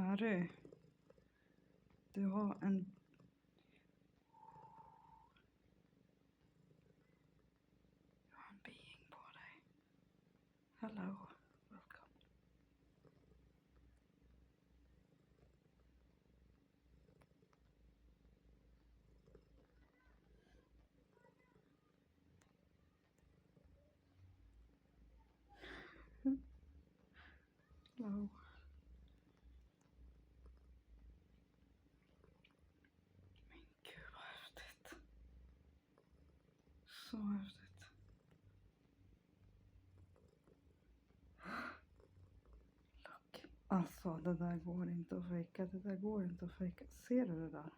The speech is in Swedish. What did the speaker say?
Harry. Du har en... Du har en being på dig. Hello. Welcome. Hello. Men gud vad häftigt. Så häftigt. Look. Alltså det där går inte att fejka. Det där går inte att fejka. Ser du det där?